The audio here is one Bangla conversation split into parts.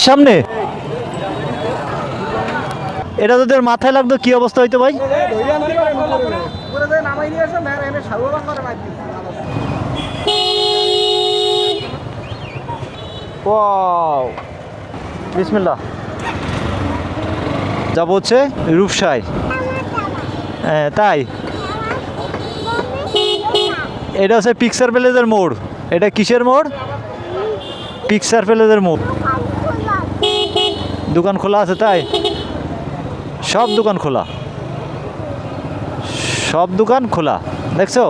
সামনে এটা তোদের মাথায় লাগতো কি অবস্থা হইতো ভাই? ওয়াও বিসমিল্লাহ। যাব হচ্ছে রূপসায়। হ্যাঁ তাই, এটা হচ্ছে পিকচার প্যালেসের মোড়। এটা কিসের মোড়? পিকচার প্যালেসের মোড়। দোকান খোলা আছে তাই? সব দোকান খোলা, সব দোকান খোলা দেখছো?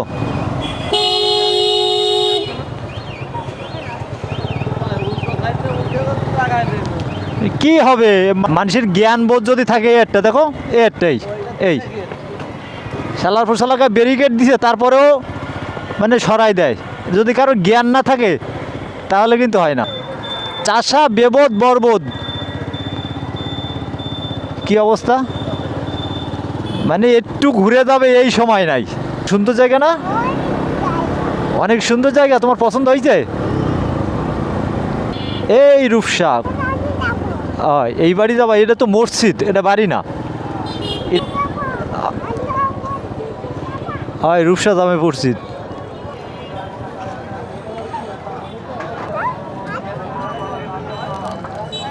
কি হবে, মানুষের জ্ঞান বোধ যদি থাকে একটা দেখো একটাই, এই শালার পর শালাকে ব্যারিকেড দিছে তারপরেও মানে সরাই দেয়। যদি কারোর জ্ঞান না থাকে তাহলে কিন্তু হয় না। চাষা বেবোধ বরবোধ কি অবস্থা, মানে একটু ঘুরে যাবে এই সময় নাই। সুন্দর জায়গা না? অনেক সুন্দর জায়গা। তোমার পছন্দ হয়েছে? এই রূপসা এই বাড়ি যাবা? এটা তো মসজিদ, এটা বাড়ি না। হয় রূপসা জামে মসজিদ।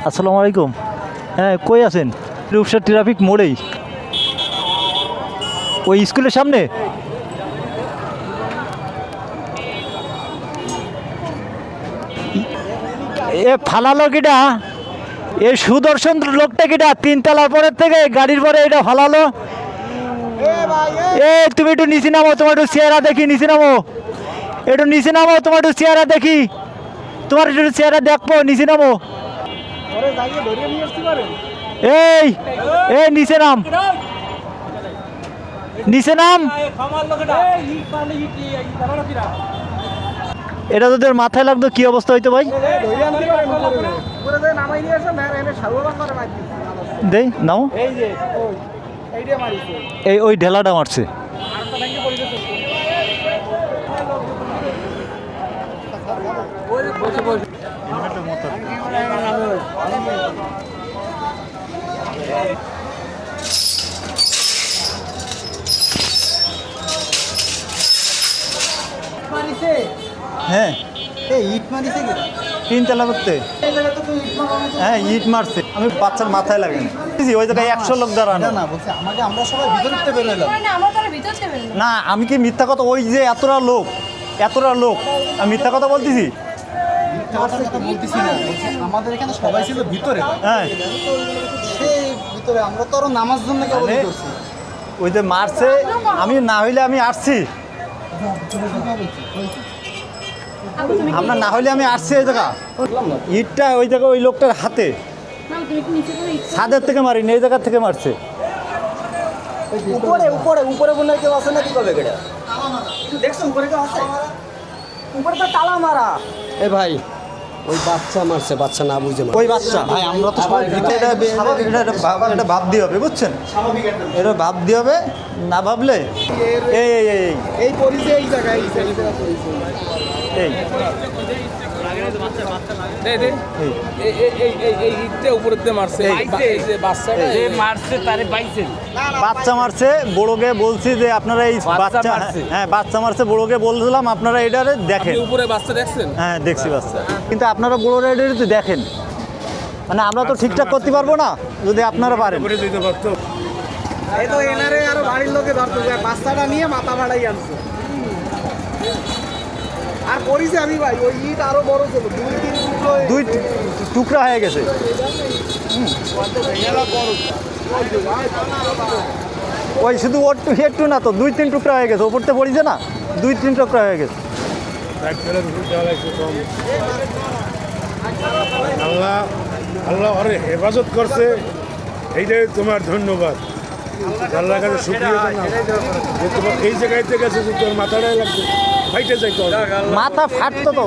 আসসালামু আলাইকুম। হ্যাঁ কই আছেন? রূপসা ট্রাফিক মোড়েই, ওই স্কুলের সামনে। এ ফালালো কিটা? এ সুদর্শন লোকটা কিটা? তিনতলার পরের থেকে গাড়ির পরে এটা ফালালো। এ তুমি একটু নিচে নামো, তোমার একটু চেহারা দেখি। নিচে নামো, একটু নিচে নামো, তোমার একটু চেহারা দেখি। তোমার একটু চেহারা দেখবো, নিচে নামো। এই এই নিচে নাম, নিচে নাম। এটা তোদের মাথায় লাগতো কি অবস্থা হইতো ভাই? দেই নাও, এই ওই ঢেলাটা মারছে। হ্যাঁ ইট মারিছে তিনতলা করতে। হ্যাঁ ইট মারছে, আমি বাচ্চার মাথায় লাগে না। ওই জায়গায় 100 লোক দাঁড়ানো। না বলছে আমাকে, আমরা সবাই ভিতরে বের হলাম না আমি কি মিথ্যা কথা? ওই যে এতটা লোক, এতটা লোক, আমি মিথ্যা কথা বলতেছি? বলতেছি না, আমাদের এখানে সবাই ছিল ভিতরে। হ্যাঁ সেই ভিতরে আমরা তো আরো নামাজ জন্য কেবল করছি। ওই যে মারছে, আমি না হইলে আমি আসছি, আপনার না হইলে আমি আসছি। এই জায়গা ইটটা ওই জায়গা ওই লোকটার হাতে, ছাদের থেকে মারিনি, এই জায়গার থেকে মারছে। উপরে উপরে উপরে বলে কেউ আছে না? কি করবে এটা? দেখছো উপরে কেউ আছে? উপরে তো তালা মারা। এ ভাই ওই বাচ্চা মারছে, বাচ্চা না বুঝে ওই বাচ্চা ভাই, আমরা তো সবাই এটা ভাব দিয়ে হবে, বুঝছেন? এটা ভাব দিয়ে হবে, না ভাবলে এই এই এই এই পরিচয় এই জায়গায় এই বাচ্চা মারছে বড়কে বলছি যে আপনারা এই বাচ্চা, হ্যাঁ বাচ্চা মারছে বড়কে বলছিলাম আপনারা এটা দেখেন। উপরে বাচ্চা দেখছেন? হ্যাঁ দেখছি বাচ্চা, কিন্তু আপনারা বড় এটা তো দেখেন। মানে আমরা তো ঠিকঠাক করতে পারবো না যদি আপনারা পারেন। এই তো এনারে আরো বাড়ির লোকে ধরতে যায়, বাচ্চাটা নিয়ে মাথা ভাড়াই আনছে। আর করিছে আমি ভাই, ওই ইট আরো বড় ছিল, দুই টুকরা হয়ে গেছে। ওই শুধু ওর একটু না তো 2-3 টুকরা হয়ে গেছে, ওপরতে পড়িছে না, 2-3 টুকরা হয়ে গেছে। আল্লাহ আল্লাহ ওরে হেফাজত করছে, এইটাই তোমার ধন্যবাদ। আল্লাহর কাছে শুকরিয়া যে তোমার এই জায়গাতে গেছে, তোমার মাথাটাই লাগছে, ফাইটে যাইতো, মাথা ফাটতো তো।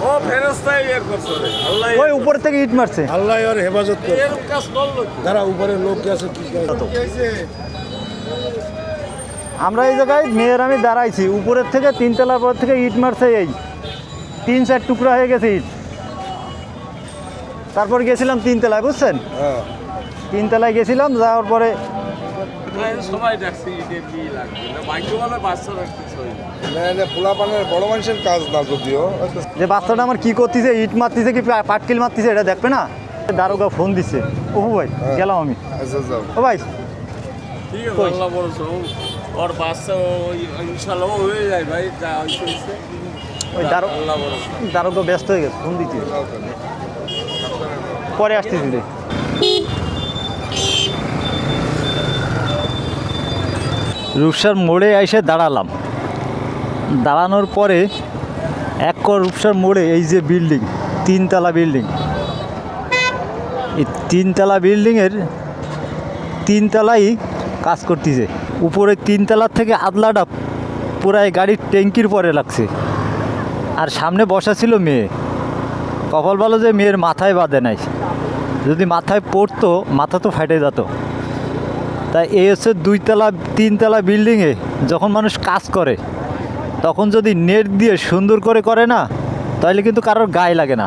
ও ফেরেশতাই বের করছে রে, আল্লাহ ওই উপর থেকে ইট মারছে। আল্লাহ ওর হেফাজত করছে। এর কাজ করলো কি? যারা উপরে লোক আছে কি আমরা এই জায়গায় মেয়ের আমি দাঁড়াইছি, উপরের থেকে 3 তলার পর থেকে ইট মারছে, এই 3-4 টুকরা হয়ে গেছে ইট। তারপর গেছিলাম তিনতলায়, বুঝছেন? হ্যাঁ তিনতলায় গেছিলাম, যাওয়ার পরে সবাই দেখছি ঈদের কি লাগবে না ভাগ্য বলে বাচ্চারা কিছু হয় না। পোলাপানের বড় মানুষের কাজ না যদিও যে বাচ্চাটা আমার কি করতেছে, ইট মারতেছে কি পাটকিল মারতেছে, এটা দেখবে না? দারোগা ফোন দিচ্ছে। ও ভাই গেলাম আমি। আচ্ছা যাও ও ভাই ঠিক আছে আল্লাহ বলছো ওর বাচ্চা ইনশাল্লাহ হয়ে যায় ভাই যা হয়েছে ওই আল্লাহ বলছো দারোগা ব্যস্ত হয়ে গেছে, ফোন দিচ্ছে, পরে আসতেছি রে। রূপসার মোড়ে এসে দাঁড়ালাম। দাঁড়ানোর পরে এক কর রূপসার মোড়ে এই যে বিল্ডিং, তিনতলা বিল্ডিং, এই তিনতলা বিল্ডিংয়ের তিনতলাই কাজ করতেছে। উপরে তিনতলার থেকে আদলাটা পুরাই গাড়ির ট্যাঙ্কির পরে লাগছে। আর সামনে বসা ছিল মেয়ে। কপাল ভালো যে মেয়ের মাথায় বাঁধে নাই, যদি মাথায় পড়তো মাথা তো ফাটে যেত। তাই এই হচ্ছে দুইতলা তিনতলা বিল্ডিংয়ে যখন মানুষ কাজ করে তখন যদি নেট দিয়ে সুন্দর করে করে না, তাহলে কিন্তু কারোর গায়ে লাগে না।